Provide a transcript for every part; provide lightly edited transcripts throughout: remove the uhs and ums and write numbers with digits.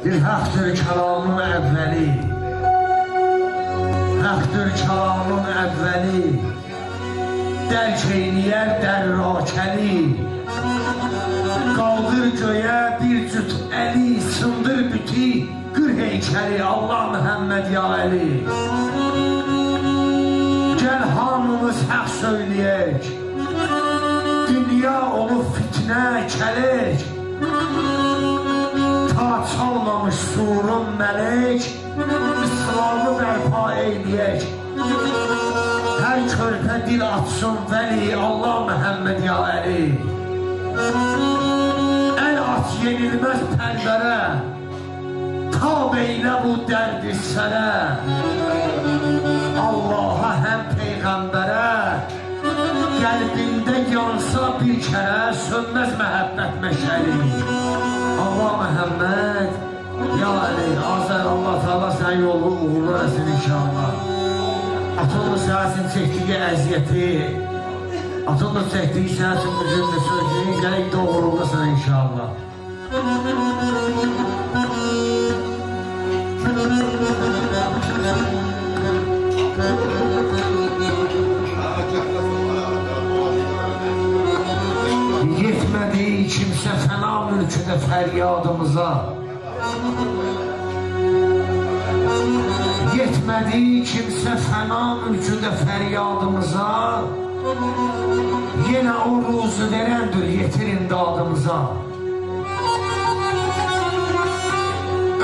Bir haqqdır kəlamın əvvəli, haqqdır kəlamın əvvəli, dərk eyləyər dərrakəli. Qaldır göyə bir cüt əli, sındır büti qır heykəli. Allah Məhəmməd ya Əli. Gəl hamımız haqq söyləyək, dünya olub fitnə kələk. Ta çalmamış surun mələk, İslamı bərpa eyləyək. Hər körpə dil açsın vəli, Allah Məhəmməd ya Əli. Əl at yenilməz pəndərə, tab eylə bu dərdi sənə. Allaha həm Peyğəmbərə, qəlbində yansa bir kərə, sönməz məhəbbət məşəli. Allah Məhəmməd ya Əli. Azər Allah Teala sən yolu uğurlu eləsin inşallah. Atıllı sənəsin çəkdiyi əziyyəti, atıllı çəkdiyi sənəsin mücümlü sözünü gələk doğruldasan inşallah. Yetmədiyi kimsə fəna mülküdə fəryadımıza, yetmədiyi kimsə fəna mülküdə fəryadımıza, yenə o ruzu verəndir yetir imdadımıza.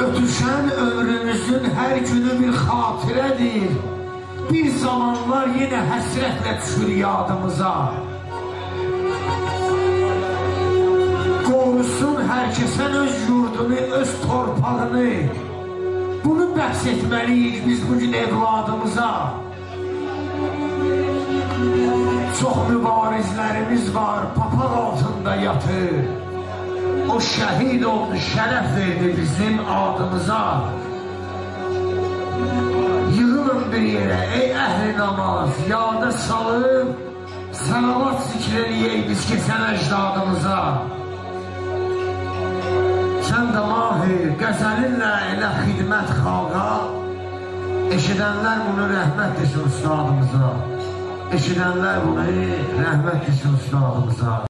Ötüşən ömrümüzün hər günü bir xatirədir, bir zamanlar yenə həsrətlə düşür yadımıza. Qorusun hər kəsən öz yurdunu, öz torpağını, bunu bəhs etməliyik biz bugün evladımıza. Çox mübarizlərimiz var, papaq altında yatır. O şəhid oldu, şərəf verdi bizim adımıza. Yığılın bir yerə, ey əhli namaz, yada salıb, salavat zikr eləyək biz keçən əcdadımıza. Sən də mahir, qəzəlinlə elə xidmət xalqa, eşidənlər bunu rəhmət desin ustadımıza. Eşidənlər bunu rəhmət desin ustadımıza.